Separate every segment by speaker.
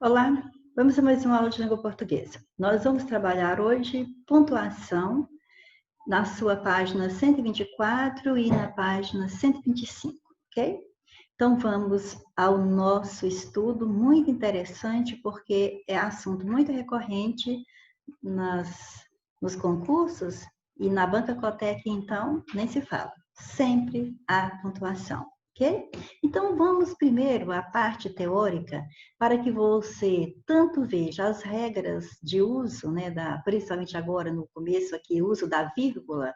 Speaker 1: Olá, vamos a mais uma aula de língua portuguesa. Nós vamos trabalhar hoje pontuação na sua página 124 e na página 125, ok? Então vamos ao nosso estudo, muito interessante, porque é assunto muito recorrente nos concursos e na Banca Cotec, então, nem se fala. Sempre há pontuação. Ok? Então, vamos primeiro à parte teórica, para que você tanto veja as regras de uso, né, principalmente agora no começo aqui, o uso da vírgula,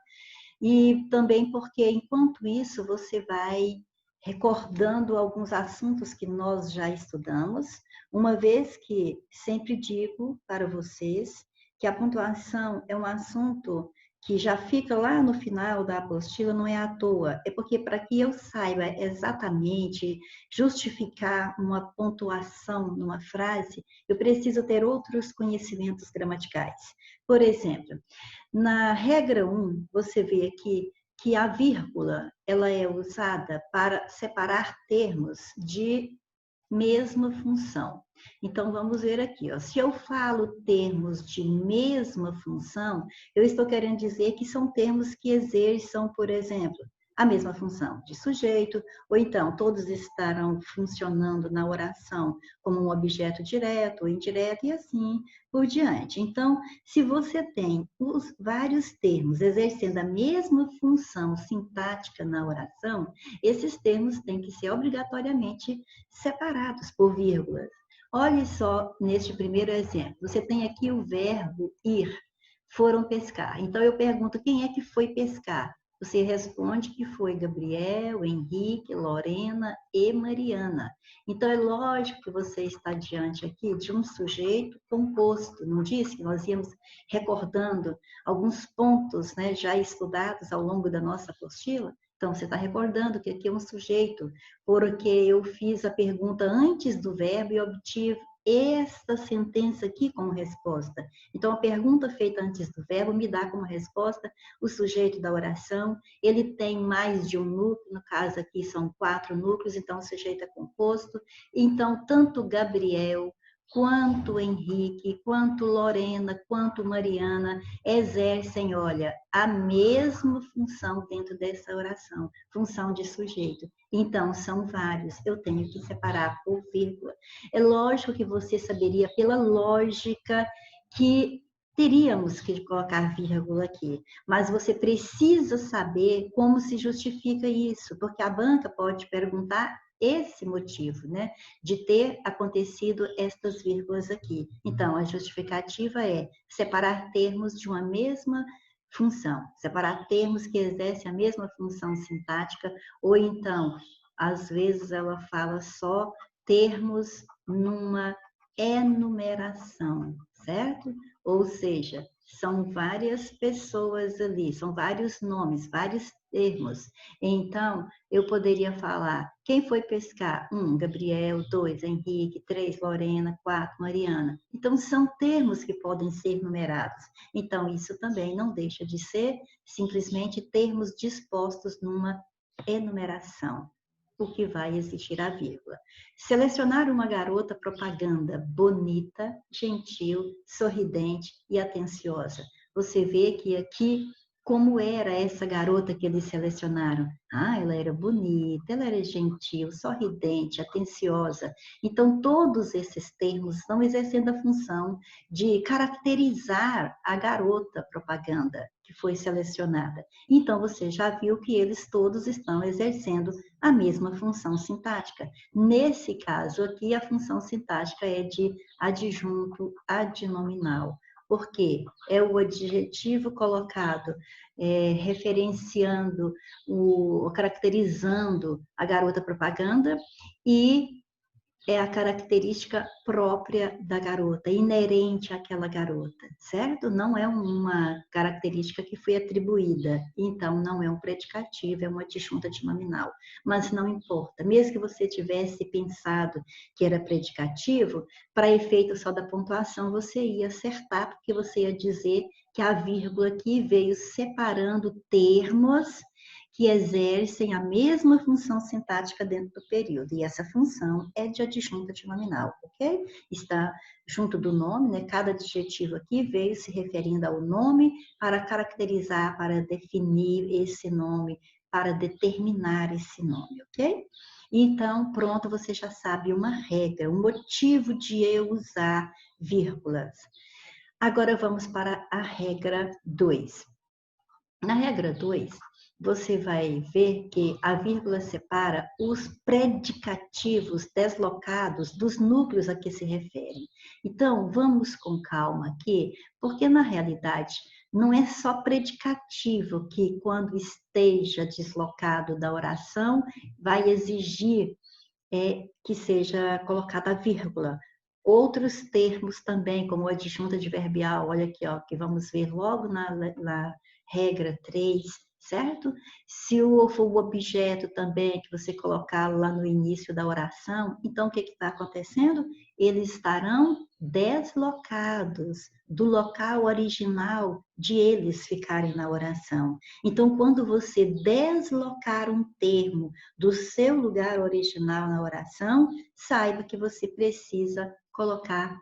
Speaker 1: e também porque, enquanto isso, você vai recordando alguns assuntos que nós já estudamos, uma vez que sempre digo para vocês que a pontuação é um assunto que já fica lá no final da apostila, não é à toa, é porque para que eu saiba exatamente justificar uma pontuação numa frase, eu preciso ter outros conhecimentos gramaticais. Por exemplo, na regra 1, você vê aqui que a vírgula ela é usada para separar termos de mesma função. Então, vamos ver aqui, ó. Se eu falo termos de mesma função, eu estou querendo dizer que são termos que exerçam, por exemplo, a mesma função de sujeito, ou então todos estarão funcionando na oração como um objeto direto ou indireto e assim por diante. Então, se você tem os vários termos exercendo a mesma função sintática na oração, esses termos têm que ser obrigatoriamente separados por vírgulas. Olhe só neste primeiro exemplo. Você tem aqui o verbo ir. Foram pescar. Então eu pergunto quem é que foi pescar? Você responde que foi Gabriel, Henrique, Lorena e Mariana. Então é lógico que você está diante aqui de um sujeito composto. Não disse que nós íamos recordando alguns pontos, né, já estudados ao longo da nossa apostila? Então, você está recordando que aqui é um sujeito, porque eu fiz a pergunta antes do verbo e obtive esta sentença aqui como resposta. Então, a pergunta feita antes do verbo me dá como resposta o sujeito da oração. Ele tem mais de um núcleo, no caso aqui são 4 núcleos, então o sujeito é composto. Então, tanto Gabriel, quanto Henrique, quanto Lorena, quanto Mariana exercem, olha, a mesma função dentro dessa oração, função de sujeito. Então, são vários, eu tenho que separar por vírgula. É lógico que você saberia, pela lógica, que teríamos que colocar vírgula aqui, mas você precisa saber como se justifica isso, porque a banca pode perguntar esse motivo, né, de ter acontecido estas vírgulas aqui. Então, a justificativa é separar termos de uma mesma função, separar termos que exercem a mesma função sintática, ou então, às vezes ela fala só termos numa enumeração, certo? Ou seja, são várias pessoas ali, são vários nomes, vários termos. Então, eu poderia falar, quem foi pescar? 1, Gabriel, 2, Henrique, 3, Lorena, 4, Mariana. Então, são termos que podem ser numerados. Então, isso também não deixa de ser simplesmente termos dispostos numa enumeração, o que vai existir a vírgula. Selecionar uma garota propaganda bonita, gentil, sorridente e atenciosa. Você vê que aqui, como era essa garota que eles selecionaram? Ah, ela era bonita, ela era gentil, sorridente, atenciosa. Então, todos esses termos estão exercendo a função de caracterizar a garota propaganda que foi selecionada. Então, você já viu que eles todos estão exercendo a mesma função sintática. Nesse caso aqui, a função sintática é de adjunto adnominal, porque é o adjetivo colocado referenciando, caracterizando a garota propaganda e é a característica própria da garota, inerente àquela garota, certo? Não é uma característica que foi atribuída, então não é um predicativo, é uma adjunta nominal. Mas não importa, mesmo que você tivesse pensado que era predicativo, para efeito só da pontuação, você ia acertar, porque você ia dizer que a vírgula aqui veio separando termos que exercem a mesma função sintática dentro do período. E essa função é de adjunta de nominal, ok? Está junto do nome, né? Cada adjetivo aqui veio se referindo ao nome para caracterizar, para definir esse nome, para determinar esse nome, ok? Então, pronto, você já sabe uma regra, um motivo de eu usar vírgulas. Agora vamos para a regra 2. Na regra 2, você vai ver que a vírgula separa os predicativos deslocados dos núcleos a que se referem. Então, vamos com calma aqui, porque na realidade não é só predicativo que, quando esteja deslocado da oração, vai exigir que seja colocada a vírgula. Outros termos também, como adjunta adverbial, olha aqui, ó, que vamos ver logo na regra 3, certo? Se for o objeto também que você colocar lá no início da oração, então o que está acontecendo? Eles estarão deslocados do local original de eles ficarem na oração. Então, quando você deslocar um termo do seu lugar original na oração, saiba que você precisa colocar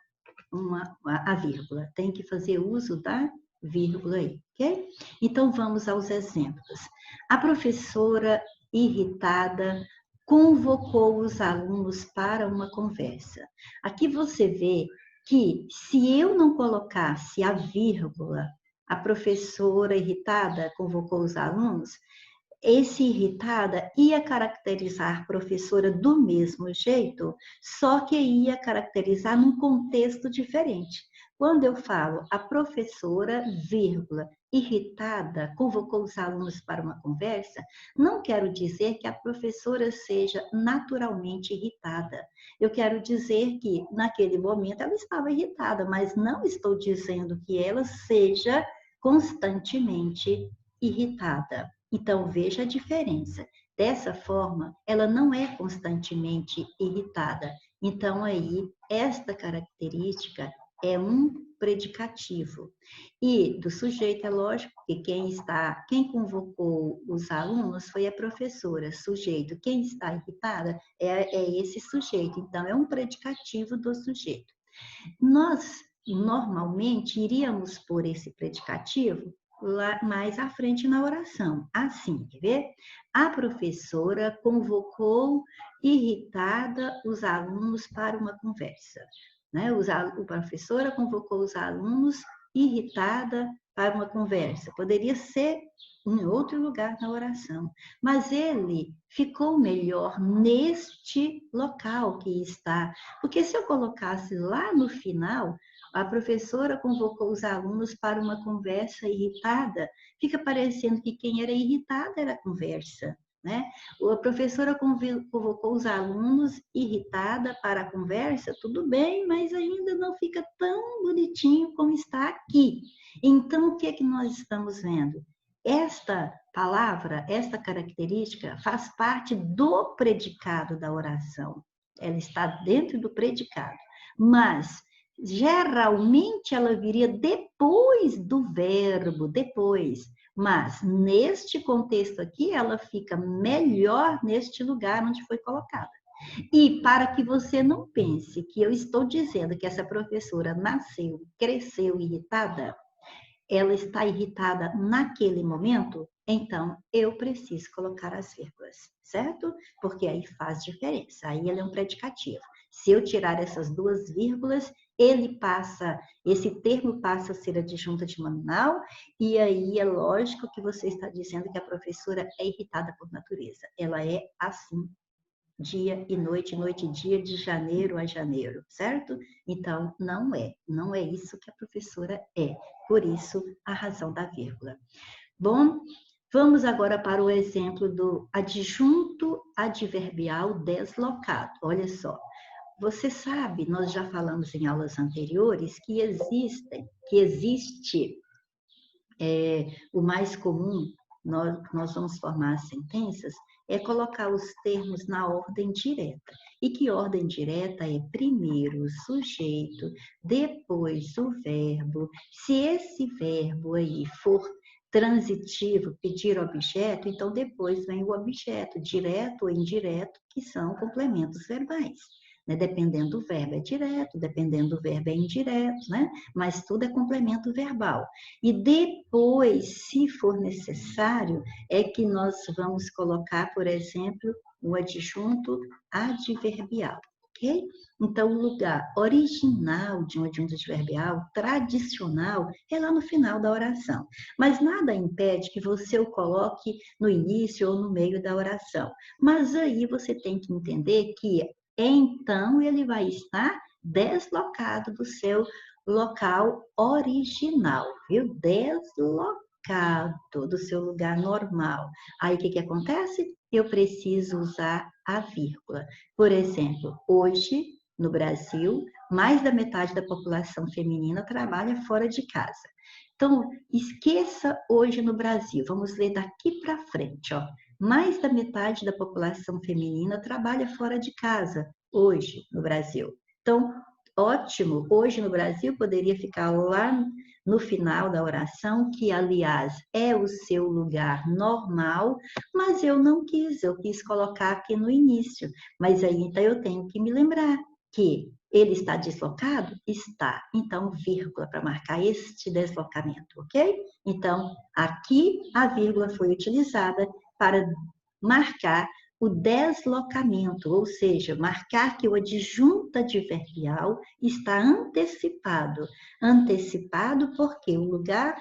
Speaker 1: a vírgula. Tem que fazer uso da vírgula aí, ok? Então, vamos aos exemplos. A professora, irritada, convocou os alunos para uma conversa. Aqui você vê que, se eu não colocasse a vírgula, a professora irritada convocou os alunos, esse irritada ia caracterizar a professora do mesmo jeito, só que ia caracterizar num contexto diferente. Quando eu falo a professora, vírgula, irritada, convocou os alunos para uma conversa, não quero dizer que a professora seja naturalmente irritada. Eu quero dizer que, naquele momento, ela estava irritada, mas não estou dizendo que ela seja constantemente irritada. Então, veja a diferença. Dessa forma, ela não é constantemente irritada. Então, aí, esta característica é um predicativo. E do sujeito, é lógico que quem convocou os alunos foi a professora, sujeito. Quem está irritada é esse sujeito. Então, é um predicativo do sujeito. Nós, normalmente, iríamos por esse predicativo lá mais à frente na oração. Assim, quer ver? A professora convocou, irritada, os alunos para uma conversa. Né? A professora convocou os alunos, irritada, para uma conversa. Poderia ser em outro lugar na oração, mas ele ficou melhor neste local que está. Porque se eu colocasse lá no final, a professora convocou os alunos para uma conversa irritada, fica parecendo que quem era irritada era a conversa, né? A professora convocou os alunos irritada para a conversa, tudo bem, mas ainda não fica tão bonitinho como está aqui. Então, o que é que nós estamos vendo? Esta palavra, esta característica faz parte do predicado da oração. Ela está dentro do predicado, mas geralmente ela viria depois do verbo, depois. Mas neste contexto aqui, ela fica melhor neste lugar onde foi colocada. E para que você não pense que eu estou dizendo que essa professora nasceu, cresceu irritada, ela está irritada naquele momento, então eu preciso colocar as vírgulas, certo? Porque aí faz diferença, aí ele é um predicativo. Se eu tirar essas duas vírgulas, esse termo passa a ser adjunta de nominal, e aí é lógico que você está dizendo que a professora é irritada por natureza. Ela é assim, dia e noite e dia, de janeiro a janeiro, certo? Então, não é isso que a professora é. Por isso, a razão da vírgula. Bom, vamos agora para o exemplo do adjunto adverbial deslocado. Olha só. Você sabe, nós já falamos em aulas anteriores que existe o mais comum, nós vamos formar as sentenças, é colocar os termos na ordem direta. E que ordem direta é primeiro o sujeito, depois o verbo. Se esse verbo aí for transitivo, pedir objeto, então depois vem o objeto, direto ou indireto, que são complementos verbais. Né? Dependendo do verbo é direto, dependendo do verbo é indireto, né? Mas tudo é complemento verbal. E depois, se for necessário, é que nós vamos colocar, por exemplo, o adjunto adverbial. Okay? Então, o lugar original de um adjunto adverbial, tradicional, é lá no final da oração. Mas nada impede que você o coloque no início ou no meio da oração. Mas aí você tem que entender que, então, ele vai estar deslocado do seu local original, viu? Deslocado do seu lugar normal. Aí, o que acontece? Eu preciso usar a vírgula. Por exemplo, hoje, no Brasil, mais da metade da população feminina trabalha fora de casa. Então, esqueça hoje no Brasil. Vamos ler daqui para frente, ó. Mais da metade da população feminina trabalha fora de casa hoje no Brasil. Então, ótimo, hoje no Brasil poderia ficar lá no final da oração, que aliás é o seu lugar normal, mas eu não quis, eu quis colocar aqui no início. Mas aí então eu tenho que me lembrar que ele está deslocado? Está. Então, vírgula para marcar este deslocamento, ok? Então, aqui a vírgula foi utilizada para marcar o deslocamento, ou seja, marcar que o adjunto adverbial está antecipado. Antecipado porque o lugar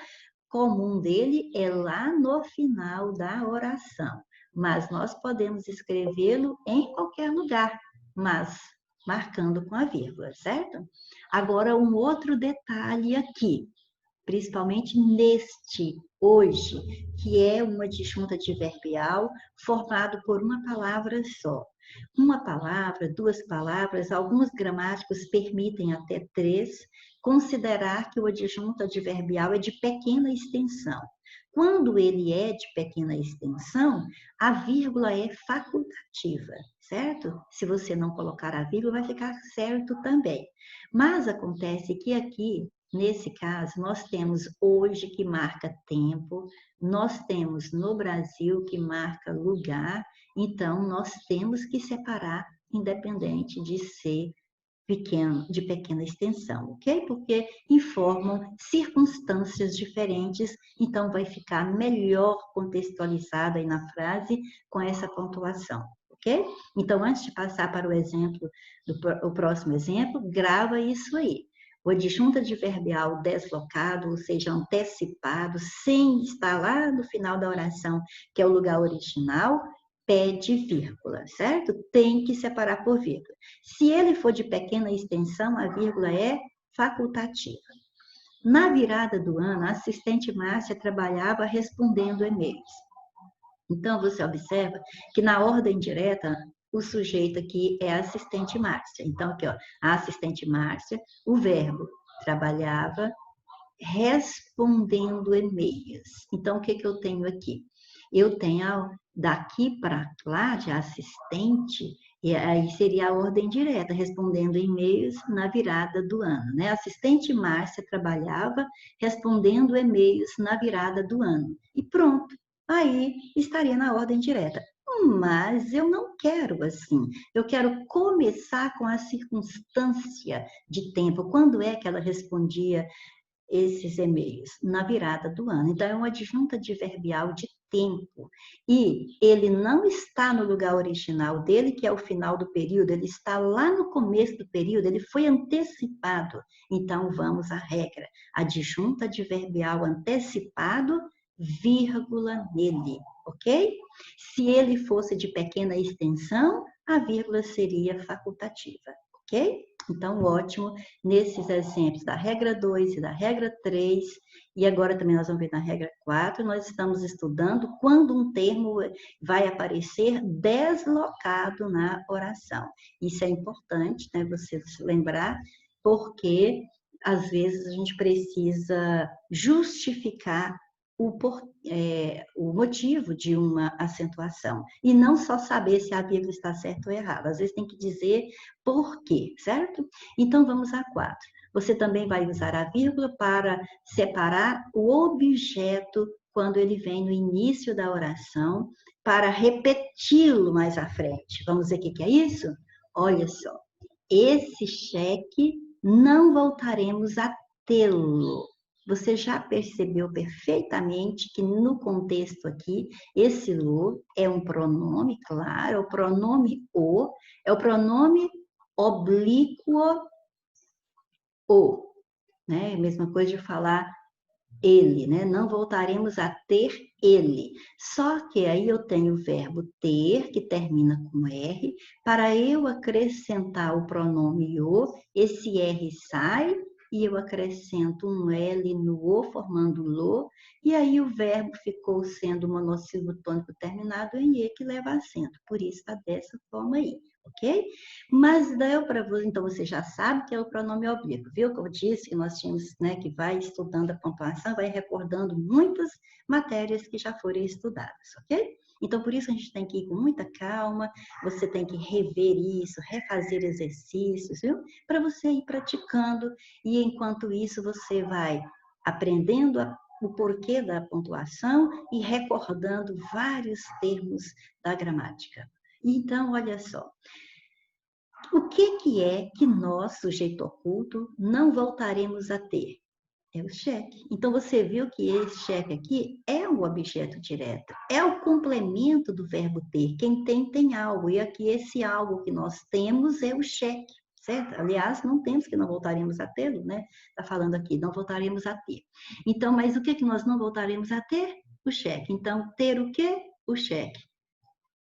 Speaker 1: comum dele é lá no final da oração. Mas nós podemos escrevê-lo em qualquer lugar, mas marcando com a vírgula, certo? Agora, um outro detalhe aqui, principalmente neste hoje, que é uma adjunta adverbial formado por uma palavra só. Uma palavra, duas palavras, alguns gramáticos permitem até três, considerar que o adjunto adverbial é de pequena extensão. Quando ele é de pequena extensão, a vírgula é facultativa, certo? Se você não colocar a vírgula, vai ficar certo também. Mas acontece que aqui, nesse caso, nós temos hoje que marca tempo, nós temos no Brasil que marca lugar, então nós temos que separar, independente de ser pequeno, de pequena extensão, ok? Porque informam circunstâncias diferentes, então vai ficar melhor contextualizada aí na frase com essa pontuação, ok? Então, antes de passar para o exemplo, o próximo exemplo, grava isso aí. O adjunto adverbial deslocado, ou seja, antecipado, sem estar lá no final da oração, que é o lugar original, pede vírgula, certo? Tem que separar por vírgula. Se ele for de pequena extensão, a vírgula é facultativa. Na virada do ano, a assistente Márcia trabalhava respondendo e-mails. Então, você observa que na ordem direta, o sujeito aqui é a assistente Márcia. Então, aqui, ó, a assistente Márcia, o verbo trabalhava respondendo e-mails. Então, o que que eu tenho aqui? Eu tenho daqui para lá, de assistente, e aí seria a ordem direta, respondendo e-mails na virada do ano, né? Assistente Márcia trabalhava respondendo e-mails na virada do ano. E pronto, aí estaria na ordem direta. Mas eu não quero assim. Eu quero começar com a circunstância de tempo. Quando é que ela respondia esses e-mails? Na virada do ano. Então, é uma adjunta adverbial de tempo. E ele não está no lugar original dele, que é o final do período, ele está lá no começo do período, ele foi antecipado. Então, vamos à regra. Adjunta adverbial antecipado, vírgula nele, ok? Se ele fosse de pequena extensão, a vírgula seria facultativa, ok? Então, ótimo, nesses exemplos da regra 2 e da regra 3, e agora também nós vamos ver na regra 4, nós estamos estudando quando um termo vai aparecer deslocado na oração. Isso é importante, né, você se lembrar, porque às vezes a gente precisa justificar o motivo de uma acentuação. E não só saber se a vírgula está certa ou errada. Às vezes tem que dizer por quê, certo? Então, vamos a 4. Você também vai usar a vírgula para separar o objeto quando ele vem no início da oração para repeti-lo mais à frente. Vamos ver o que é isso? Olha só, esse cheque não voltaremos a tê-lo. Você já percebeu perfeitamente que no contexto aqui, esse lo é um pronome, claro, é o pronome o, é o pronome oblíquo o, né? Mesma coisa de falar ele, né? Não voltaremos a ter ele. Só que aí eu tenho o verbo ter, que termina com R, para eu acrescentar o pronome o, esse R sai e eu acrescento um L no o, formando lo, e aí o verbo ficou sendo monossílabo tônico terminado em E, que leva acento. Por isso está dessa forma aí, ok? Mas deu para você, então você já sabe que é o pronome oblíquo, viu? Como eu disse, que nós tínhamos, né, que vai estudando a pontuação, vai recordando muitas matérias que já foram estudadas, ok? Então, por isso a gente tem que ir com muita calma, você tem que rever isso, refazer exercícios, viu? Para você ir praticando, e enquanto isso você vai aprendendo o porquê da pontuação e recordando vários termos da gramática. Então, olha só. O que é que nós, sujeito oculto, não voltaremos a ter? É o cheque. Então, você viu que esse cheque aqui é um objeto direto. É o complemento do verbo ter. Quem tem, tem algo. E aqui, esse algo que nós temos é o cheque, certo? Aliás, não temos que não voltaremos a tê-lo, né? Está falando aqui, não voltaremos a ter. Então, mas o que nós não voltaremos a ter? O cheque. Então, ter o quê? O cheque.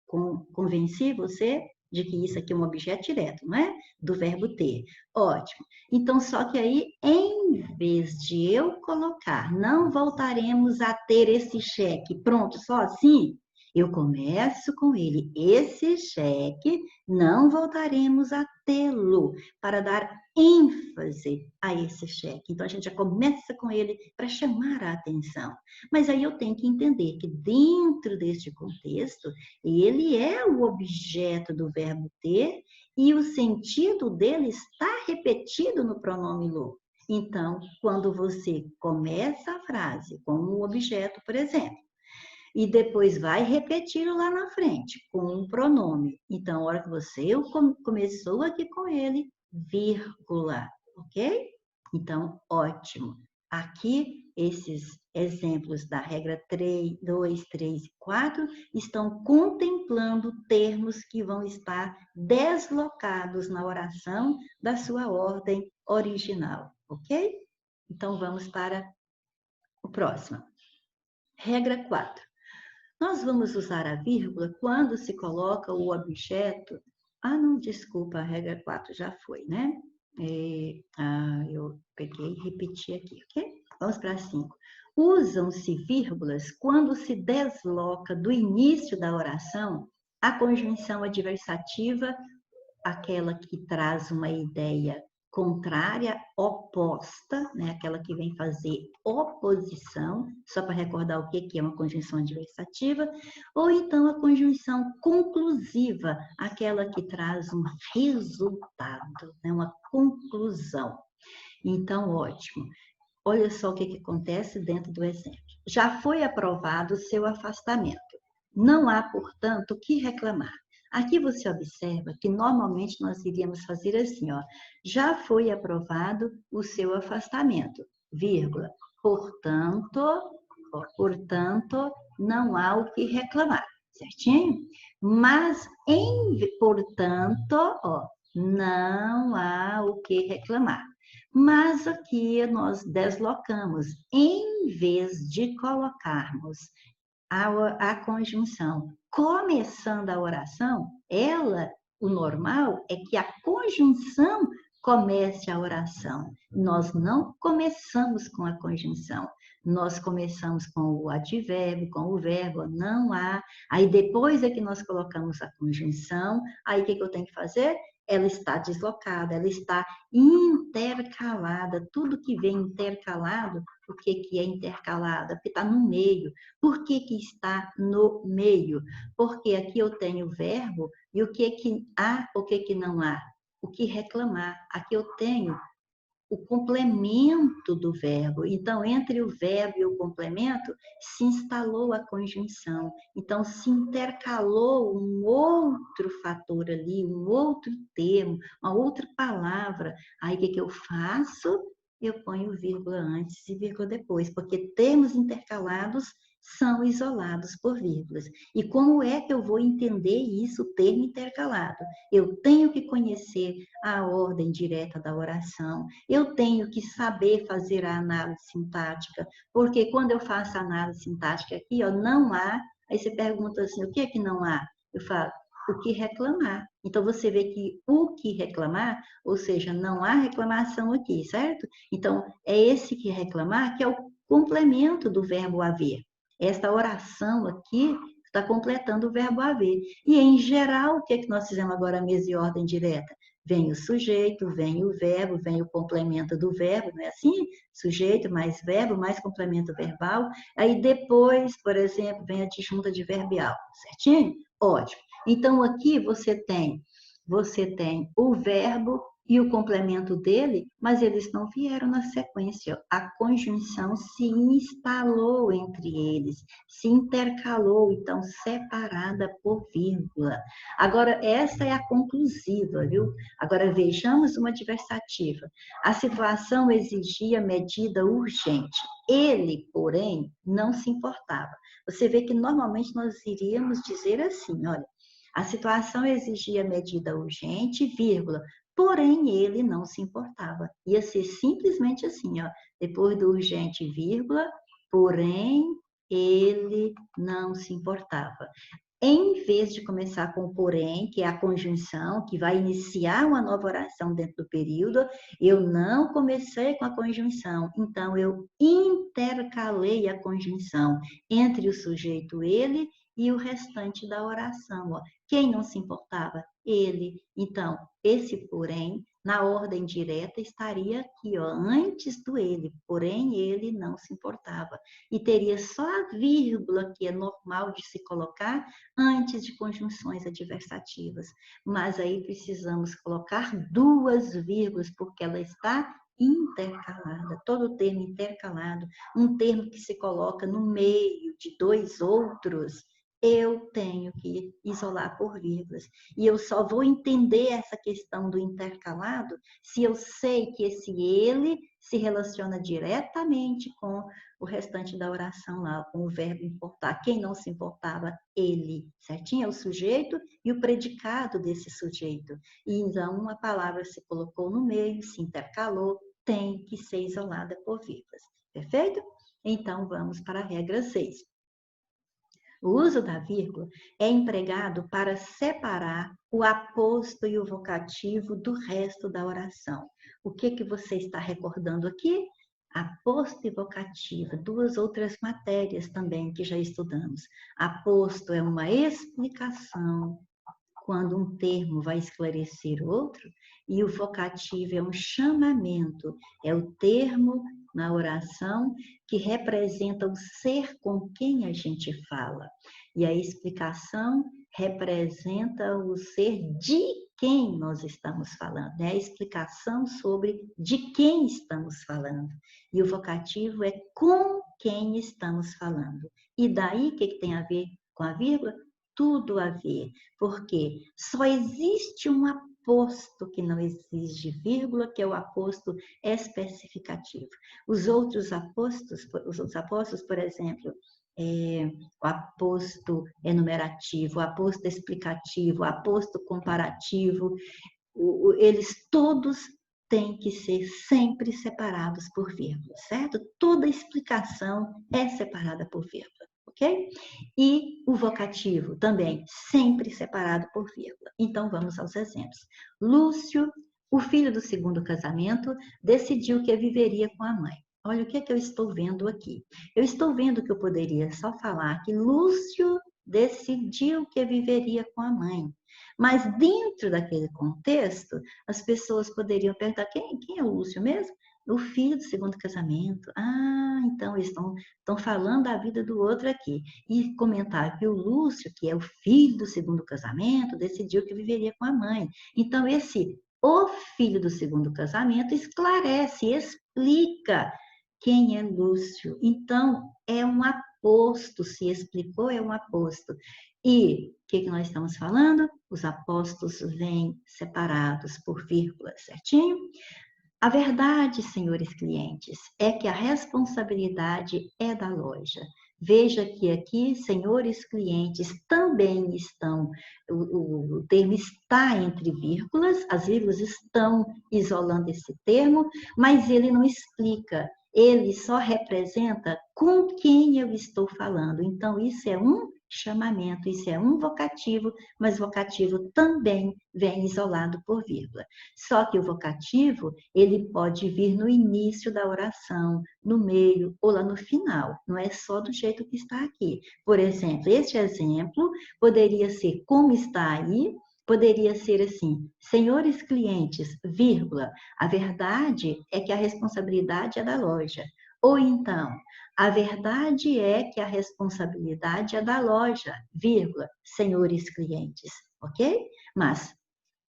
Speaker 1: Convenci você de que isso aqui é um objeto direto, não é? Do verbo ter. Ótimo. Então, só que aí, em vez de eu colocar, não voltaremos a ter esse cheque, pronto, só assim, eu começo com ele. Esse cheque não voltaremos a tê-lo, para dar ênfase a esse cheque. Então, a gente já começa com ele para chamar a atenção. Mas aí eu tenho que entender que dentro deste contexto, ele é o objeto do verbo ter e o sentido dele está repetido no pronome lo. Então, quando você começa a frase com um objeto, por exemplo, e depois vai repetir lá na frente com um pronome. Então, a hora que você começou aqui com ele, vírgula, ok? Então, ótimo. Aqui, esses exemplos da regra 3, 2, 3 e 4 estão contemplando termos que vão estar deslocados na oração da sua ordem original, ok? Então, vamos para o próximo. Regra 4. Nós vamos usar a vírgula quando se coloca o objeto... Ah, não, desculpa, a regra 4 já foi, né? Eu peguei e repeti aqui, ok? Vamos para 5. Usam-se vírgulas quando se desloca do início da oração a conjunção adversativa, aquela que traz uma ideia contrária, oposta, né? Aquela que vem fazer oposição, só para recordar o que é uma conjunção adversativa, ou então a conjunção conclusiva, aquela que traz um resultado, né? Uma conclusão. Então, ótimo. Olha só o que acontece dentro do exemplo. Já foi aprovado o seu afastamento. Não há, portanto, o que reclamar. Aqui você observa que normalmente nós iríamos fazer assim, ó. Já foi aprovado o seu afastamento, vírgula. Portanto, não há o que reclamar, certinho? Mas, portanto, ó, não há o que reclamar. Mas aqui nós deslocamos, em vez de colocarmos a conjunção começando a oração, o normal é que a conjunção comece a oração. Nós não começamos com a conjunção. Nós começamos com o advérbio, com o verbo, não há. Aí depois é que nós colocamos a conjunção. Aí o que eu tenho que fazer? Ela está deslocada, ela está intercalada. Tudo que vem intercalado, o que é intercalada? Porque está no meio. Por que está no meio? Porque aqui eu tenho o verbo e o que há, o que não há. O que reclamar. Aqui eu tenho o complemento do verbo. Então, entre o verbo e o complemento, se instalou a conjunção. Então, se intercalou um outro fator ali, um outro termo, uma outra palavra. Aí, o que eu faço? Eu ponho vírgula antes e vírgula depois, porque termos intercalados são isolados por vírgulas. E como é que eu vou entender isso, termo intercalado? Eu tenho que conhecer a ordem direta da oração, eu tenho que saber fazer a análise sintática, porque quando eu faço a análise sintática aqui, ó, não há, aí você pergunta assim, o que é que não há? Eu falo, o que reclamar. Então, você vê que o que reclamar, ou seja, não há reclamação aqui, certo? Então, é esse que reclamar que é o complemento do verbo haver. Esta oração aqui está completando o verbo haver. E, em geral, o que é que nós fizemos agora mesmo de ordem direta? Vem o sujeito, vem o verbo, vem o complemento do verbo, não é assim? Sujeito mais verbo, mais complemento verbal. Aí depois, por exemplo, vem a adjunta adverbial, certinho? Ótimo. Então, aqui você tem o verbo e o complemento dele, mas eles não vieram na sequência. A conjunção se instalou entre eles, se intercalou, então separada por vírgula. Agora, essa é a conclusiva, viu? Agora, vejamos uma adversativa. A situação exigia medida urgente. Ele, porém, não se importava. Você vê que normalmente nós iríamos dizer assim, olha, a situação exigia medida urgente, vírgula, porém ele não se importava. Ia ser simplesmente assim, ó, depois do urgente, vírgula, porém ele não se importava. Em vez de começar com porém, que é a conjunção, que vai iniciar uma nova oração dentro do período, eu não comecei com a conjunção, então eu intercalei a conjunção entre o sujeito ele e o restante da oração. Ó. Quem não se importava? Ele. Então, esse porém, na ordem direta, estaria aqui, ó, antes do ele, porém ele não se importava. E teria só a vírgula, que é normal de se colocar, antes de conjunções adversativas. Mas aí precisamos colocar duas vírgulas, porque ela está intercalada, todo termo intercalado, um termo que se coloca no meio de dois outros, eu tenho que isolar por vírgulas. E eu só vou entender essa questão do intercalado se eu sei que esse ele se relaciona diretamente com o restante da oração lá, com o verbo importar. Quem não se importava? Ele, certinho? É o sujeito e o predicado desse sujeito. E então uma palavra se colocou no meio, se intercalou, tem que ser isolada por vírgulas. Perfeito? Então vamos para a regra 6. O uso da vírgula é empregado para separar o aposto e o vocativo do resto da oração. O que você está recordando aqui? Aposto e vocativo, duas outras matérias também que já estudamos. Aposto é uma explicação, quando um termo vai esclarecer outro, e o vocativo é um chamamento, é o termo na oração que representa o ser com quem a gente fala. E a explicação representa o ser de quem nós estamos falando, né? A explicação sobre de quem estamos falando. E o vocativo é com quem estamos falando. E daí, o que tem a ver com a vírgula? Tudo a ver, porque só existe um aposto que não exige vírgula, que é o aposto especificativo. Os outros apostos, por exemplo, o aposto enumerativo, o aposto explicativo, o aposto comparativo, eles todos têm que ser sempre separados por vírgula, certo? Toda explicação é separada por vírgula. Ok? E o vocativo também, sempre separado por vírgula. Então, vamos aos exemplos. Lúcio, o filho do segundo casamento, decidiu que viveria com a mãe. Olha o que é que eu estou vendo aqui. Eu estou vendo que eu poderia só falar que Lúcio decidiu que viveria com a mãe. Mas dentro daquele contexto, as pessoas poderiam perguntar, quem é o Lúcio mesmo? O filho do segundo casamento. Ah, então eles estão falando da vida do outro aqui. E comentar que o Lúcio, que é o filho do segundo casamento, decidiu que viveria com a mãe. Então, esse O filho do segundo casamento esclarece, explica quem é Lúcio. Então, é um aposto, se explicou, é um aposto. E o que nós estamos falando? Os apostos vêm separados por vírgulas, certinho? A verdade, senhores clientes, é que a responsabilidade é da loja. Veja que aqui, senhores clientes, também estão, o termo está entre vírgulas, as vírgulas estão isolando esse termo, mas ele não explica, ele só representa com quem eu estou falando. Então, isso é um chamamento, isso é um vocativo, mas vocativo também vem isolado por vírgula. Só que o vocativo, ele pode vir no início da oração, no meio ou lá no final. Não é só do jeito que está aqui. Por exemplo, este exemplo poderia ser como está aí, poderia ser assim: senhores clientes, vírgula, a verdade é que a responsabilidade é da loja. Ou então, a verdade é que a responsabilidade é da loja, vírgula, senhores clientes, ok? Mas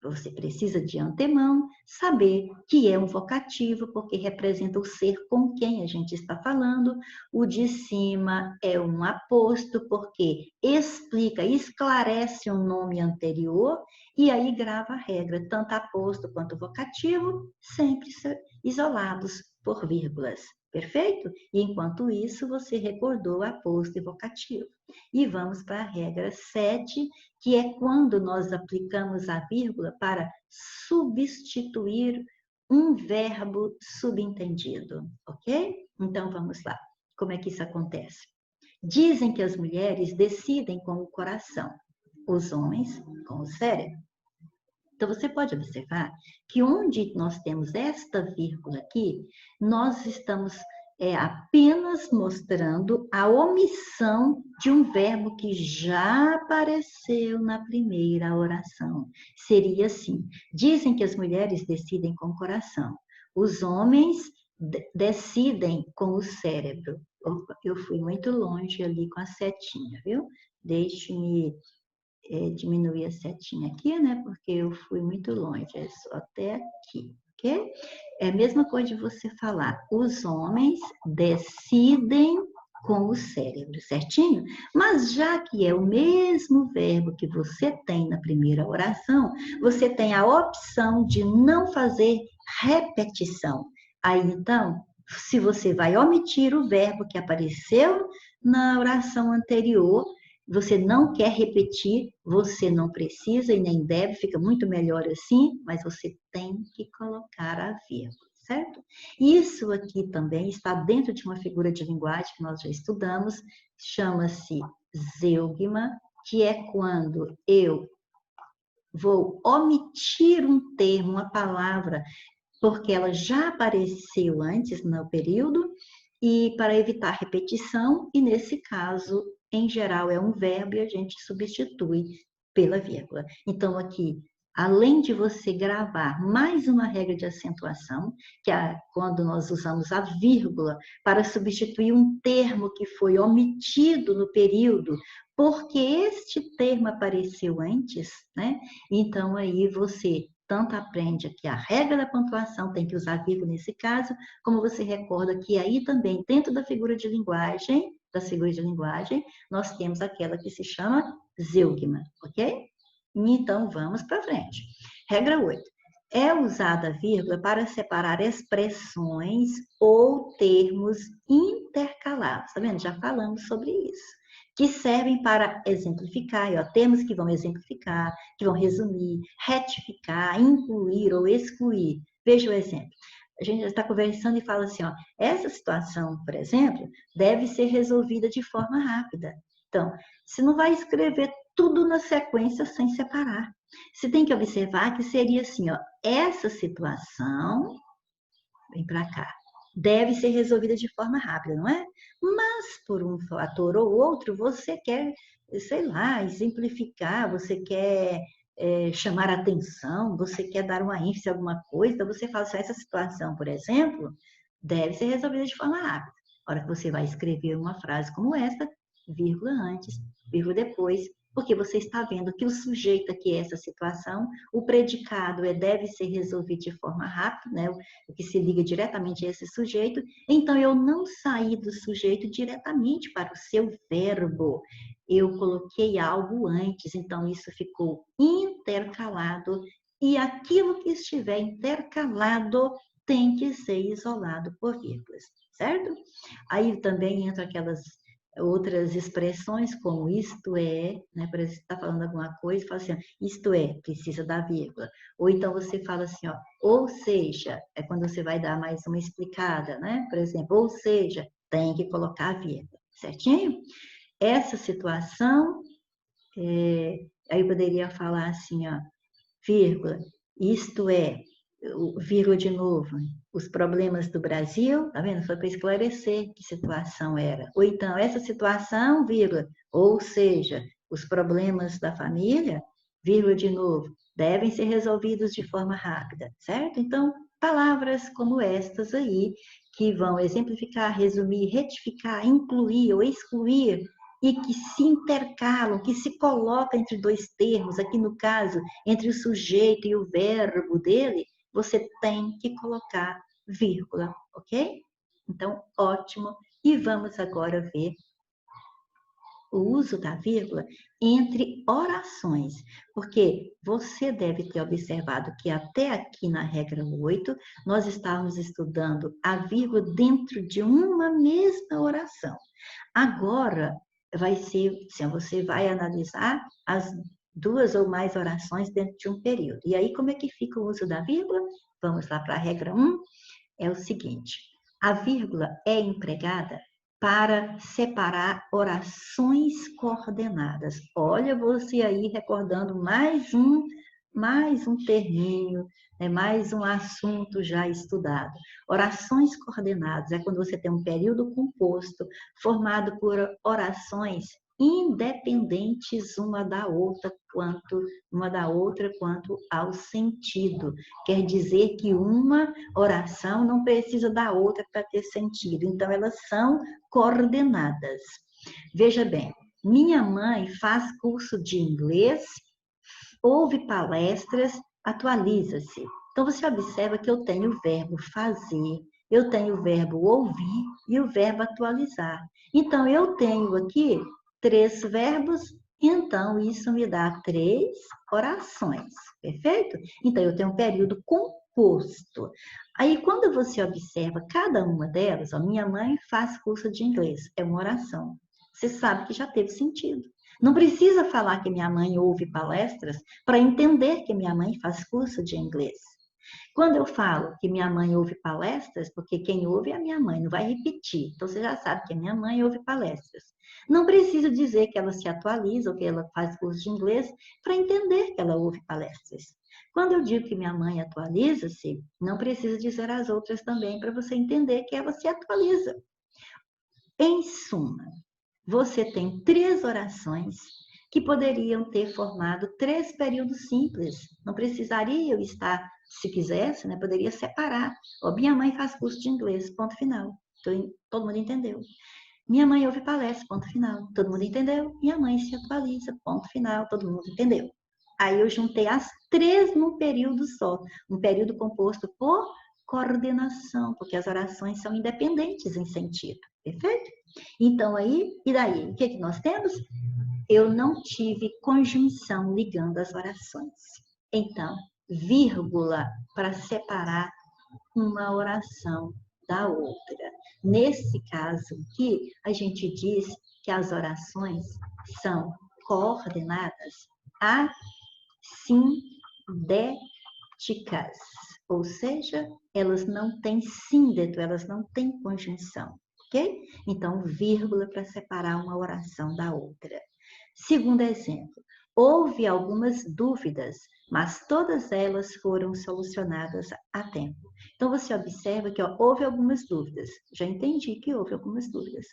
Speaker 1: você precisa de antemão saber que é um vocativo, porque representa o ser com quem a gente está falando. O de cima é um aposto, porque explica, esclarece um nome anterior, e aí grava a regra, tanto aposto quanto vocativo, sempre isolados por vírgulas. Perfeito? E enquanto isso, você recordou aposto e vocativo. E vamos para a regra 7, que é quando nós aplicamos a vírgula para substituir um verbo subentendido, ok? Então, vamos lá. Como é que isso acontece? Dizem que as mulheres decidem com o coração, os homens com o cérebro. Então, você pode observar que onde nós temos esta vírgula aqui, nós estamos apenas mostrando a omissão de um verbo que já apareceu na primeira oração. Seria assim: dizem que as mulheres decidem com o coração, os homens decidem com o cérebro. Opa, eu fui muito longe ali com a setinha, viu? Deixe-me diminuir a setinha aqui, né? Porque eu fui muito longe, é só até aqui, ok? É a mesma coisa de você falar, os homens decidem com o cérebro, certinho? Mas já que é o mesmo verbo que você tem na primeira oração, você tem a opção de não fazer repetição. Aí, então, se você vai omitir o verbo que apareceu na oração anterior, você não quer repetir, você não precisa e nem deve, fica muito melhor assim, mas você tem que colocar a vírgula, certo? Isso aqui também está dentro de uma figura de linguagem que nós já estudamos, chama-se zeugma, que é quando eu vou omitir um termo, uma palavra, porque ela já apareceu antes no período, e para evitar repetição, e nesse caso, em geral, é um verbo e a gente substitui pela vírgula. Então, aqui, além de você gravar mais uma regra de acentuação, que é quando nós usamos a vírgula para substituir um termo que foi omitido no período, porque este termo apareceu antes, né? Então, aí você tanto aprende que a regra da pontuação tem que usar vírgula nesse caso, como você recorda que aí também, dentro da figura de linguagem, das figuras de linguagem, nós temos aquela que se chama zeugma, ok? Então, vamos para frente. Regra 8. É usada a vírgula para separar expressões ou termos intercalados. Tá vendo? Já falamos sobre isso. Que servem para exemplificar, ó, termos que vão exemplificar, que vão resumir, retificar, incluir ou excluir. Veja o exemplo. A gente está conversando e fala assim, ó, essa situação, por exemplo, deve ser resolvida de forma rápida. Então, você não vai escrever tudo na sequência sem separar. Você tem que observar que seria assim, ó, essa situação, vem para cá, deve ser resolvida de forma rápida, não é? Mas, por um fator ou outro, você quer, sei lá, exemplificar, você quer chamar atenção, você quer dar uma ênfase a alguma coisa, então você fala assim, essa situação, por exemplo, deve ser resolvida de forma rápida. A hora que você vai escrever uma frase como esta, vírgula antes, vírgula depois, Porque você está vendo que o sujeito aqui é essa situação, o predicado deve ser resolvido de forma rápida, né? O que se liga diretamente a esse sujeito. Então, eu não saí do sujeito diretamente para o seu verbo. Eu coloquei algo antes, então isso ficou intercalado. E aquilo que estiver intercalado tem que ser isolado por vírgulas, certo? Aí também entra aquelas outras expressões como isto é, né? Por exemplo, você está falando alguma coisa, fala assim, isto é, precisa da vírgula. Ou então você fala assim, ó, ou seja, é quando você vai dar mais uma explicada, né? Por exemplo, ou seja, tem que colocar a vírgula, certinho? Essa situação, aí eu poderia falar assim, ó, vírgula, isto é, vírgula de novo, os problemas do Brasil, tá vendo? Foi para esclarecer que situação era. Ou então, essa situação, vírgula, ou seja, os problemas da família, vírgula de novo, devem ser resolvidos de forma rápida, certo? Então, palavras como estas aí, que vão exemplificar, resumir, retificar, incluir ou excluir, e que se intercalam, que se colocam entre dois termos, aqui no caso, entre o sujeito e o verbo dele, você tem que colocar vírgula, ok? Então, ótimo. E vamos agora ver o uso da vírgula entre orações, porque você deve ter observado que até aqui na regra 8, nós estávamos estudando a vírgula dentro de uma mesma oração. Agora, vai ser, assim, você vai analisar as duas ou mais orações dentro de um período. E aí, como é que fica o uso da vírgula? Vamos lá para a regra 1. É o seguinte, a vírgula é empregada para separar orações coordenadas. Olha você aí recordando mais um terminho, né, mais um assunto já estudado. Orações coordenadas é quando você tem um período composto formado por orações independentes uma da outra quanto ao sentido. Quer dizer que uma oração não precisa da outra para ter sentido. Então, elas são coordenadas. Veja bem, minha mãe faz curso de inglês, ouve palestras, atualiza-se. Então, você observa que eu tenho o verbo fazer, eu tenho o verbo ouvir e o verbo atualizar. Então, eu tenho aqui 3 verbos, então isso me dá 3 orações, perfeito? Então, eu tenho um período composto. Aí, quando você observa cada uma delas, ó, minha mãe faz curso de inglês, é uma oração. Você sabe que já teve sentido. Não precisa falar que minha mãe ouve palestras para entender que minha mãe faz curso de inglês. Quando eu falo que minha mãe ouve palestras, porque quem ouve é a minha mãe, não vai repetir. Então você já sabe que a minha mãe ouve palestras. Não preciso dizer que ela se atualiza ou que ela faz curso de inglês para entender que ela ouve palestras. Quando eu digo que minha mãe atualiza-se, não precisa dizer as outras também para você entender que ela se atualiza. Em suma, você tem 3 orações que poderiam ter formado 3 períodos simples. Não precisaria eu estar, se quisesse, né, poderia separar. Ó, minha mãe faz curso de inglês, ponto final. Todo mundo entendeu. Minha mãe ouve palestra, ponto final. Todo mundo entendeu. Minha mãe se atualiza, ponto final. Todo mundo entendeu. Aí eu juntei as 3 num período só. Um período composto por coordenação, porque as orações são independentes em sentido. Perfeito? Então aí, e daí? O que nós temos? Eu não tive conjunção ligando as orações. Então, vírgula para separar uma oração da outra. Nesse caso aqui, a gente diz que as orações são coordenadas assindéticas, ou seja, elas não têm síndeto, elas não têm conjunção, ok? Então, vírgula para separar uma oração da outra. Segundo exemplo, houve algumas dúvidas, mas todas elas foram solucionadas a tempo. Então, você observa que ó, houve algumas dúvidas. Já entendi que houve algumas dúvidas.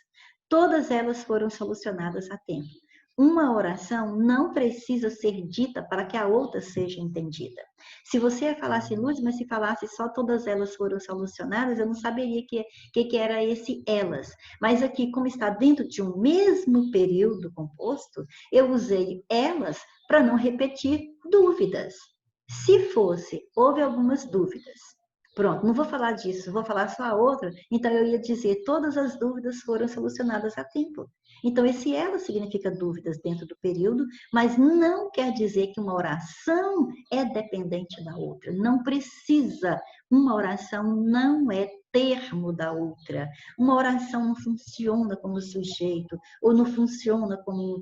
Speaker 1: Todas elas foram solucionadas a tempo. uma oração não precisa ser dita para que a outra seja entendida. Se você falasse, Luz, mas se falasse só todas elas foram solucionadas, eu não saberia que era esse elas. Mas aqui, como está dentro de um mesmo período composto, eu usei elas para não repetir dúvidas. Se fosse, houve algumas dúvidas. Pronto, não vou falar disso, vou falar só a outra. Então, eu ia dizer, todas as dúvidas foram solucionadas a tempo. Então, esse ela significa dúvidas dentro do período, mas não quer dizer que uma oração é dependente da outra. Não precisa. Uma oração não é termo da outra. Uma oração não funciona como sujeito, ou não funciona como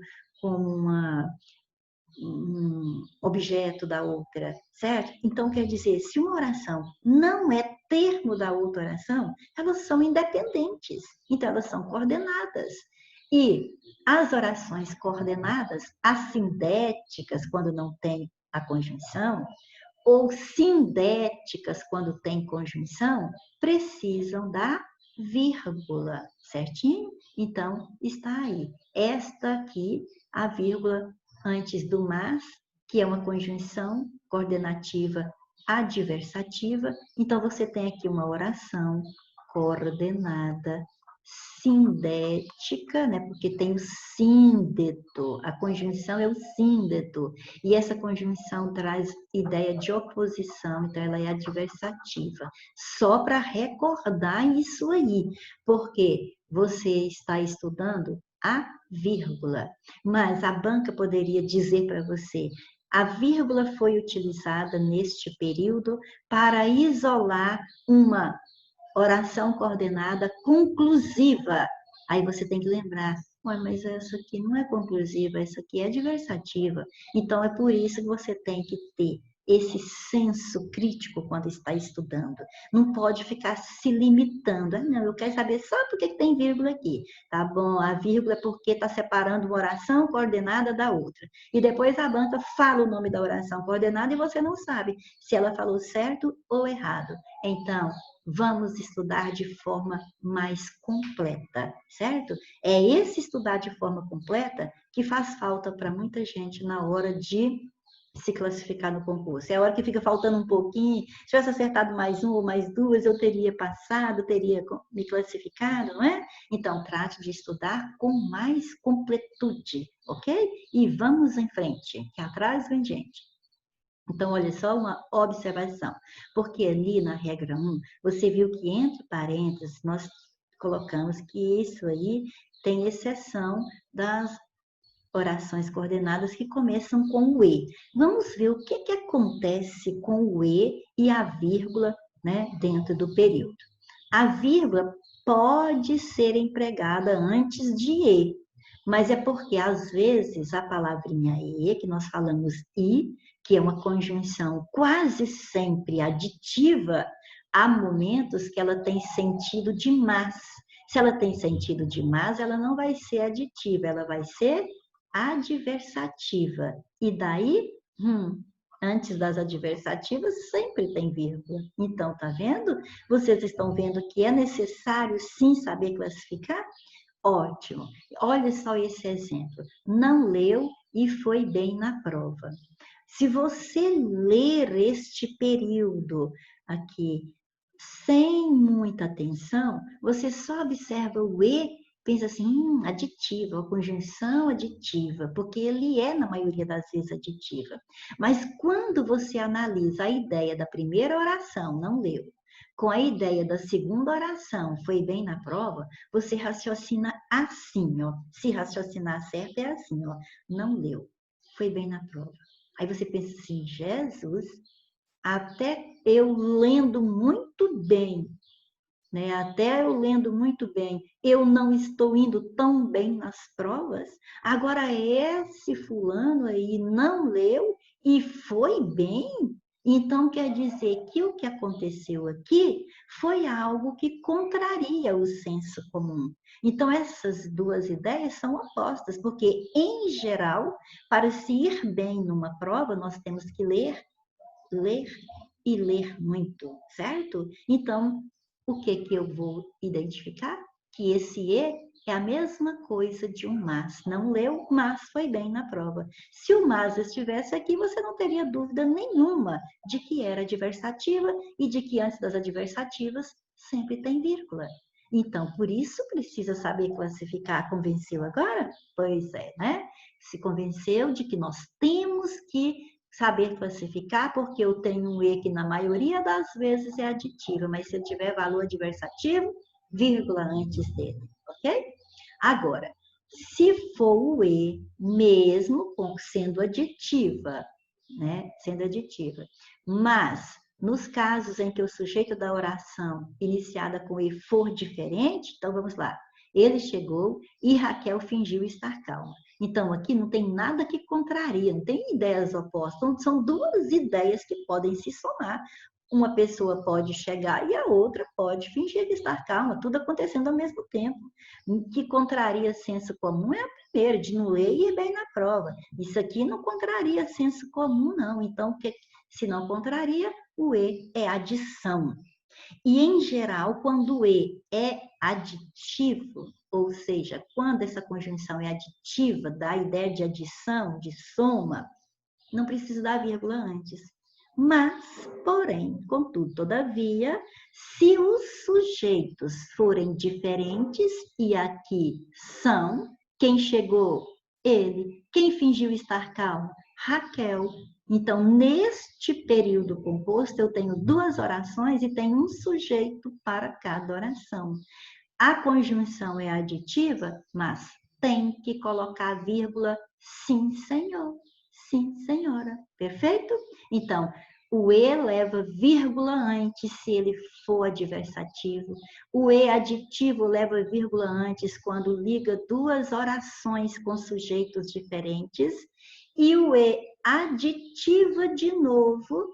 Speaker 1: um objeto da outra, certo? Então, quer dizer, se uma oração não é termo da outra oração, elas são independentes, então elas são coordenadas. E as orações coordenadas, assindéticas, quando não tem a conjunção, ou sindéticas, quando tem conjunção, precisam da vírgula, certinho? Então, está aí. Esta aqui, a vírgula antes do mas, que é uma conjunção coordenativa adversativa. Então, você tem aqui uma oração coordenada sindética, né? Porque tem o síndeto, a conjunção é o síndeto, e essa conjunção traz ideia de oposição, então ela é adversativa. Só para recordar isso aí, porque você está estudando a vírgula, mas a banca poderia dizer para você: a vírgula foi utilizada neste período para isolar uma oração coordenada conclusiva. Aí você tem que lembrar, mas essa aqui não é conclusiva, essa aqui é adversativa. Então, é por isso que você tem que ter esse senso crítico quando está estudando. Não pode ficar se limitando. Não, eu quero saber só por que tem vírgula aqui. Tá bom, a vírgula é porque está separando uma oração coordenada da outra. E depois a banca fala o nome da oração coordenada e você não sabe se ela falou certo ou errado. Então, vamos estudar de forma mais completa, certo? É esse estudar de forma completa que faz falta para muita gente na hora de se classificar no concurso. É a hora que fica faltando um pouquinho. Se tivesse acertado mais um ou mais duas, eu teria passado, teria me classificado, não é? Então, trate de estudar com mais completude, ok? E vamos em frente, que atrás vem gente. Então, olha só uma observação, porque ali na regra 1, você viu que entre parênteses nós colocamos que isso aí tem exceção das orações coordenadas que começam com o E. Vamos ver o que acontece com o e a vírgula, né, dentro do período. A vírgula pode ser empregada antes de E, mas é porque, às vezes, a palavrinha E, que nós falamos I, que é uma conjunção quase sempre aditiva, há momentos que ela tem sentido de mas. Se ela tem sentido de mas, ela não vai ser aditiva, ela vai ser adversativa. E daí, antes das adversativas, sempre tem vírgula. Então, tá vendo? Vocês estão vendo que é necessário, sim, saber classificar? Ótimo. Olha só esse exemplo. Não leu e foi bem na prova. Se você ler este período aqui sem muita atenção, você só observa o E, pensa assim, aditiva, a conjunção aditiva, porque ele é, na maioria das vezes, aditiva. Mas quando você analisa a ideia da primeira oração, não leu, com a ideia da segunda oração, foi bem na prova, você raciocina assim, ó. Se raciocinar certo é assim, ó. Não leu, foi bem na prova. Aí você pensa assim, Jesus, até eu lendo muito bem, né? Até eu lendo muito bem, eu não estou indo tão bem nas provas. Agora esse fulano aí não leu e foi bem. Então quer dizer que o que aconteceu aqui foi algo que contraria o senso comum. Então essas duas ideias são opostas, porque em geral, para se ir bem numa prova, nós temos que ler e ler muito, certo? Então, o que eu vou identificar? Que esse E é a mesma coisa de um mas. Não leu, mas foi bem na prova. Se o mas estivesse aqui, você não teria dúvida nenhuma de que era adversativa e de que antes das adversativas sempre tem vírgula. Então, por isso precisa saber classificar. Convenceu agora? Pois é, né? Se convenceu de que nós temos que saber classificar, porque eu tenho um E que na maioria das vezes é aditivo, mas se ele tiver valor adversativo, vírgula antes dele, ok? Agora, se for o E, mesmo sendo aditiva, né? Sendo aditiva, mas nos casos em que o sujeito da oração iniciada com E for diferente, então vamos lá. Ele chegou e Raquel fingiu estar calma. Então, aqui não tem nada que contraria, não tem ideias opostas. São duas ideias que podem se somar. Uma pessoa pode chegar e a outra pode fingir estar calma, tudo acontecendo ao mesmo tempo. O que contraria senso comum é a primeira, de não ler e ir bem na prova. Isso aqui não contraria senso comum, não. Então, se não contraria, o E é adição. E, em geral, quando o E é aditivo, ou seja, quando essa conjunção é aditiva, dá a ideia de adição, de soma, não precisa dar vírgula antes. Mas, porém, contudo, todavia, se os sujeitos forem diferentes, e aqui são, quem chegou? Ele. Quem fingiu estar calmo? Raquel. Então, neste período composto, eu tenho duas orações e tenho um sujeito para cada oração. A conjunção é aditiva, mas tem que colocar vírgula, sim, senhor. Sim, senhora. Perfeito? Então, o E leva vírgula antes se ele for adversativo. O E aditivo leva vírgula antes quando liga duas orações com sujeitos diferentes. E o E aditiva de novo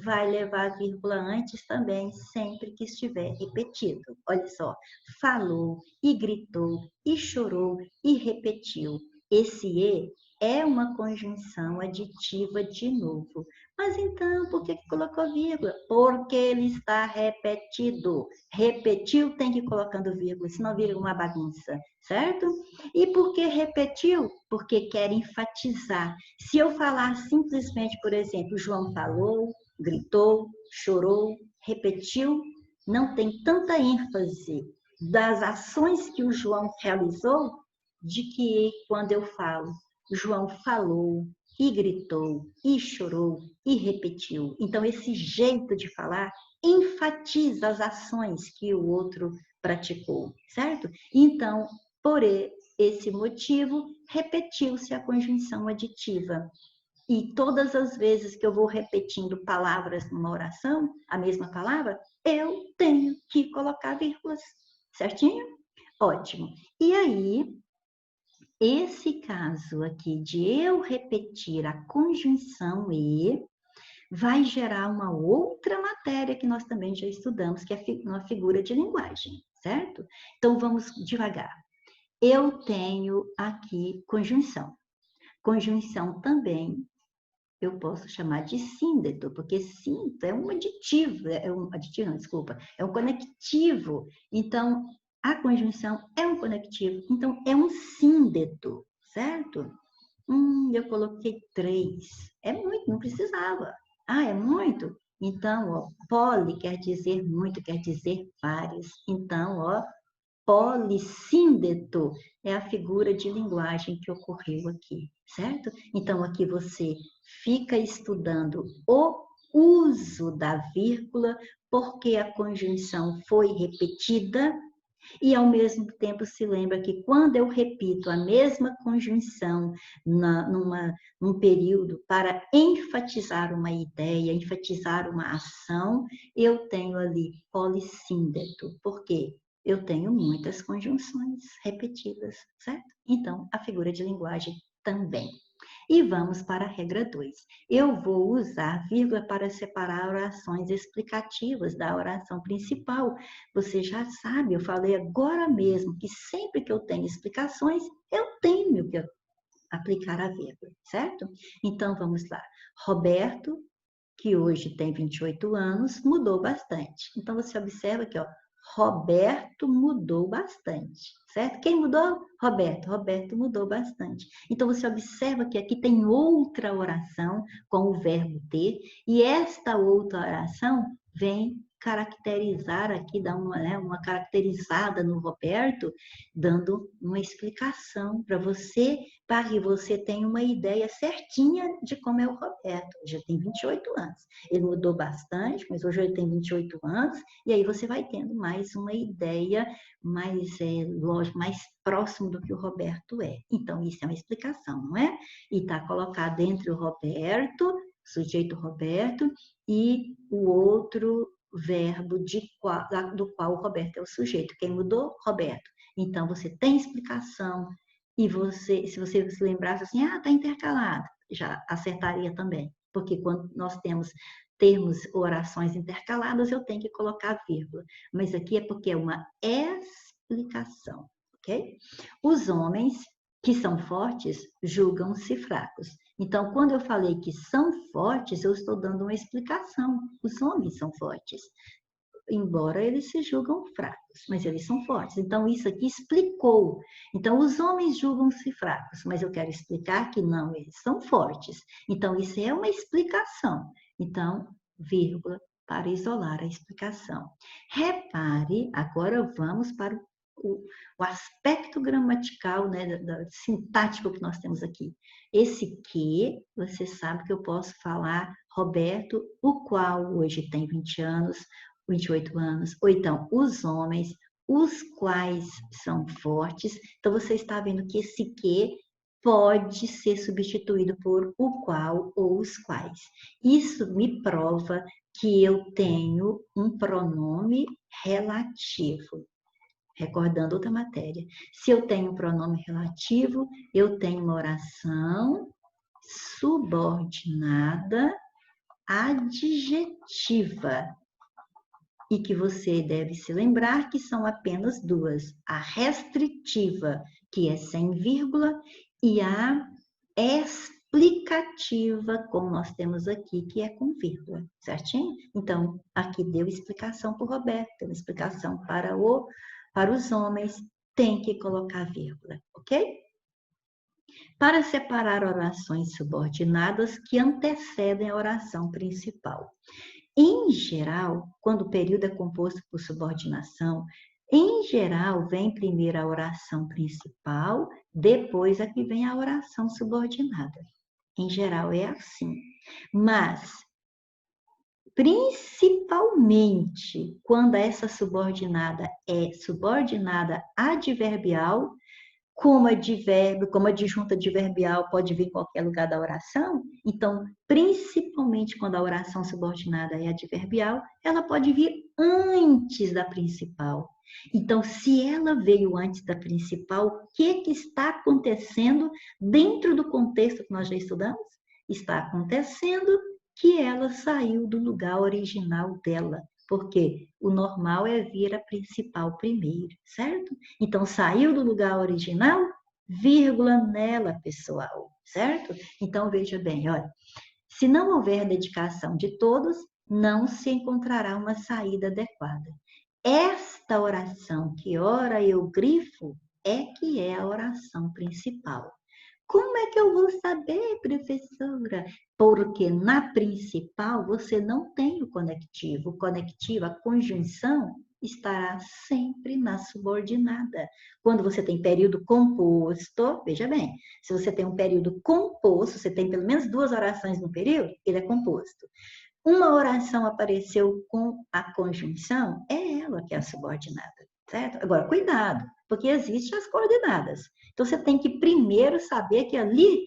Speaker 1: vai levar vírgula antes também, sempre que estiver repetido. Olha só, falou, e gritou, e chorou, e repetiu. Esse E é uma conjunção aditiva de novo. Mas então, por que colocou vírgula? Porque ele está repetido. Repetiu, tem que ir colocando vírgula, senão vira uma bagunça, certo? E por que repetiu? Porque quer enfatizar. Se eu falar simplesmente, por exemplo, João falou, gritou, chorou, repetiu, não tem tanta ênfase das ações que o João realizou, de que quando eu falo, João falou, e gritou, e chorou, e repetiu. Então, esse jeito de falar enfatiza as ações que o outro praticou, certo? Então, por esse motivo, repetiu-se a conjunção aditiva. E todas as vezes que eu vou repetindo palavras numa oração, a mesma palavra, eu tenho que colocar vírgulas. Certinho? Ótimo. E aí, esse caso aqui de eu repetir a conjunção E vai gerar uma outra matéria que nós também já estudamos, que é uma figura de linguagem, certo? Então, vamos devagar. Eu tenho aqui conjunção. Conjunção também eu posso chamar de síndeto, porque síndeto é um aditivo, não, desculpa, é um conectivo. Então, a conjunção é um conectivo, então é um síndeto, certo? Eu coloquei 3. É muito, não precisava. Ah, é muito? Então, ó, poli quer dizer muito, quer dizer vários. Então, ó, polissíndeto é a figura de linguagem que ocorreu aqui, certo? Então, aqui você fica estudando o uso da vírgula, porque a conjunção foi repetida, e ao mesmo tempo se lembra que quando eu repito a mesma conjunção num período para enfatizar uma ideia, enfatizar uma ação, eu tenho ali polissíndeto. Por quê? Eu tenho muitas conjunções repetidas, certo? Então, a figura de linguagem também. E vamos para a regra 2. Eu vou usar vírgula para separar orações explicativas da oração principal. Você já sabe, eu falei agora mesmo que sempre que eu tenho explicações, eu tenho que aplicar a vírgula, certo? Então, vamos lá. Roberto, que hoje tem 28 anos, mudou bastante. Então, você observa aqui, ó, Roberto mudou bastante, certo? Quem mudou? Roberto. Roberto mudou bastante. Então, você observa que aqui tem outra oração com o verbo ter, e esta outra oração vem caracterizar aqui, dar uma caracterizada no Roberto, dando uma explicação para que você tenha uma ideia certinha de como é o Roberto. Hoje ele tem 28 anos. Ele mudou bastante, mas hoje ele tem 28 anos, e aí você vai tendo mais uma ideia lógico, mais próximo do que o Roberto é. Então, isso é uma explicação, não é? E está colocado entre o Roberto, sujeito Roberto, e o outro verbo do qual o Roberto é o sujeito. Quem mudou? Roberto. Então, você tem explicação, e se você se lembrasse assim, está intercalado, já acertaria também. Porque quando nós temos termos orações intercaladas, eu tenho que colocar vírgula. Mas aqui é porque é uma explicação, ok? Os homens que são fortes julgam-se fracos. Então, quando eu falei que são fortes, eu estou dando uma explicação. Os homens são fortes, embora eles se julgam fracos, mas eles são fortes. Então, isso aqui explicou. Então, os homens julgam-se fracos, mas eu quero explicar que não, eles são fortes. Então, isso é uma explicação. Então, vírgula, para isolar a explicação. Repare, agora vamos para o aspecto gramatical, né, sintático que nós temos aqui. Esse que, você sabe que eu posso falar Roberto, o qual hoje tem 28 anos, ou então os homens, os quais são fortes. Então, você está vendo que esse que pode ser substituído por o qual ou os quais. Isso me prova que eu tenho um pronome relativo. Recordando outra matéria. Se eu tenho um pronome relativo, eu tenho uma oração subordinada adjetiva. E que você deve se lembrar que são apenas duas. A restritiva, que é sem vírgula, e a explicativa, como nós temos aqui, que é com vírgula, certinho? Então, aqui deu explicação para o Roberto, deu explicação para os homens, tem que colocar vírgula, ok? Para separar orações subordinadas que antecedem a oração principal. Em geral, quando o período é composto por subordinação, em geral, vem primeiro a oração principal, depois a que vem a oração subordinada. Em geral, é assim. Mas, principalmente, quando essa subordinada é subordinada adverbial, como adjunta adverbial pode vir em qualquer lugar da oração, então, principalmente quando a oração subordinada é adverbial, ela pode vir antes da principal. Então, se ela veio antes da principal, o que está acontecendo dentro do contexto que nós já estudamos? Está acontecendo que ela saiu do lugar original dela. Porque o normal é vir a principal primeiro, certo? Então, saiu do lugar original, vírgula nela, pessoal, certo? Então, veja bem, olha. Se não houver dedicação de todos, não se encontrará uma saída adequada. Esta oração que ora eu grifo é que é a oração principal. Como é que eu vou saber, professora? Porque na principal você não tem o conectivo. O conectivo, a conjunção, estará sempre na subordinada. Quando você tem período composto, veja bem, se você tem um período composto, você tem pelo menos duas orações no período, ele é composto. Uma oração apareceu com a conjunção, é ela que é a subordinada, certo? Agora, cuidado, porque existem as coordenadas. Então, você tem que primeiro saber que ali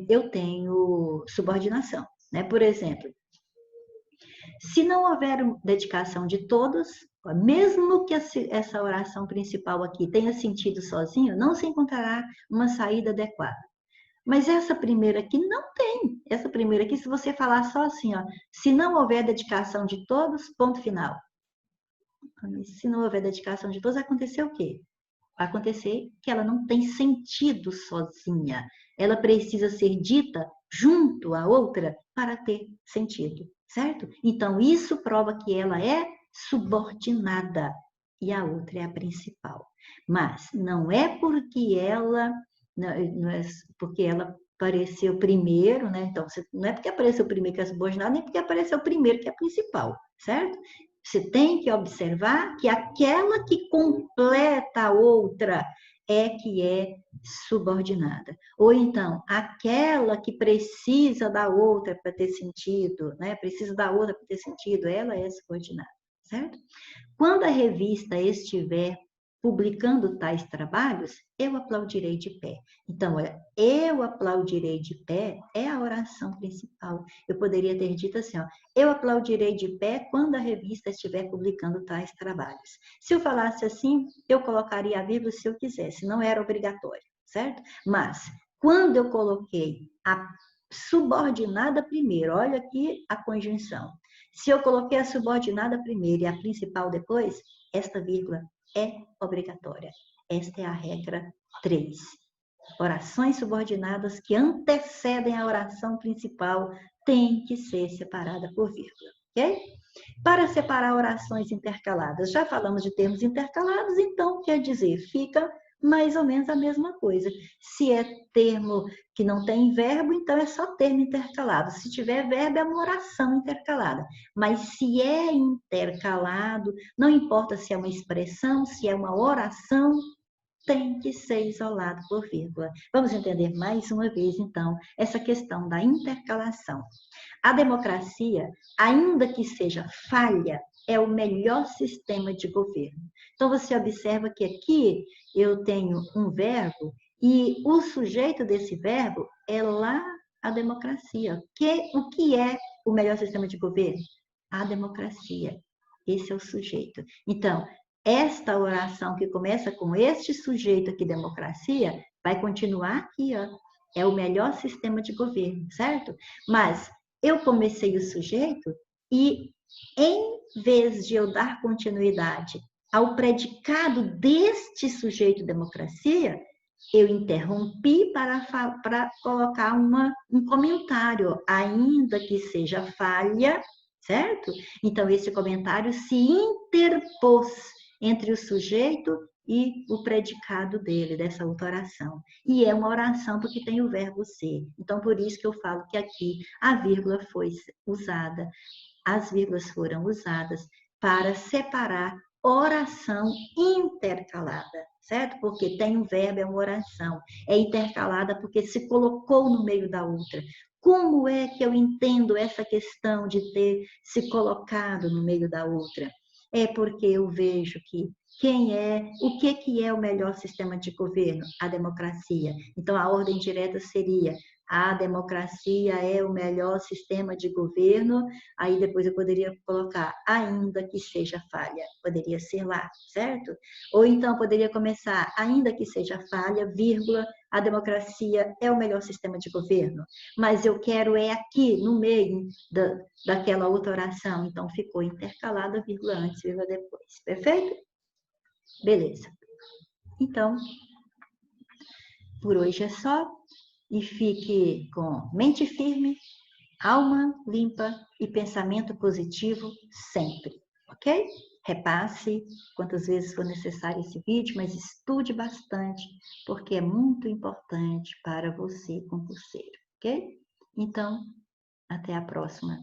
Speaker 1: eu tenho subordinação, né? Por exemplo, se não houver dedicação de todos, mesmo que essa oração principal aqui tenha sentido sozinho, não se encontrará uma saída adequada. Mas essa primeira aqui não tem. Essa primeira aqui, se você falar só assim, ó, se não houver dedicação de todos, ponto final. Se não houver dedicação de todos, vai acontecer o quê? Vai acontecer que ela não tem sentido sozinha. Ela precisa ser dita junto à outra para ter sentido, certo? Então, isso prova que ela é subordinada e a outra é a principal. Mas não é porque ela, não é porque ela apareceu primeiro, né? Então, não é porque apareceu primeiro que é subordinada, nem porque apareceu primeiro que é principal, certo? Você tem que observar que aquela que completa a outra é que é subordinada. Ou então, aquela que precisa da outra para ter sentido, né? Precisa da outra para ter sentido, ela é subordinada, certo? Quando a revista estiver publicando tais trabalhos, eu aplaudirei de pé. Então, eu aplaudirei de pé é a oração principal. Eu poderia ter dito assim, ó, eu aplaudirei de pé quando a revista estiver publicando tais trabalhos. Se eu falasse assim, eu colocaria a vírgula se eu quisesse, não era obrigatório, certo? Mas, quando eu coloquei a subordinada primeiro, olha aqui a conjunção. Se eu coloquei a subordinada primeiro e a principal depois, esta vírgula é obrigatória. Esta é a regra 3. Orações subordinadas que antecedem a oração principal têm que ser separadas por vírgula, ok? Para separar orações intercaladas, já falamos de termos intercalados, então quer dizer, fica mais ou menos a mesma coisa. Se é termo que não tem verbo, então é só termo intercalado. Se tiver verbo, é uma oração intercalada. Mas se é intercalado, não importa se é uma expressão, se é uma oração, tem que ser isolado por vírgula. Vamos entender mais uma vez, então, essa questão da intercalação. A democracia, ainda que seja falha, é o melhor sistema de governo. Então, você observa que aqui eu tenho um verbo e o sujeito desse verbo é lá a democracia. O que é o melhor sistema de governo? A democracia. Esse é o sujeito. Então, esta oração que começa com este sujeito aqui, democracia, vai continuar aqui, ó. É o melhor sistema de governo, certo? Mas eu comecei o sujeito e, em vez de eu dar continuidade ao predicado deste sujeito democracia, eu interrompi para colocar um comentário, ainda que seja falha, certo? Então, esse comentário se interpôs entre o sujeito e o predicado dele, dessa outra oração. E é uma oração porque tem o verbo ser. Então, por isso que eu falo que aqui a vírgula foi usada, as vírgulas foram usadas para separar oração intercalada, certo? Porque tem um verbo, é uma oração. É intercalada porque se colocou no meio da outra. Como é que eu entendo essa questão de ter se colocado no meio da outra? É porque eu vejo que o que é o melhor sistema de governo? A democracia. Então, a ordem direta seria: a democracia é o melhor sistema de governo. Aí depois eu poderia colocar, ainda que seja falha. Poderia ser lá, certo? Ou então poderia começar, ainda que seja falha, vírgula, a democracia é o melhor sistema de governo. Mas eu quero é aqui, no meio daquela outra oração. Então ficou intercalada, vírgula antes, vírgula depois. Perfeito? Beleza. Então, por hoje é só. E fique com mente firme, alma limpa e pensamento positivo sempre, ok? Repasse quantas vezes for necessário esse vídeo, mas estude bastante, porque é muito importante para você, concurseiro, ok? Então, até a próxima.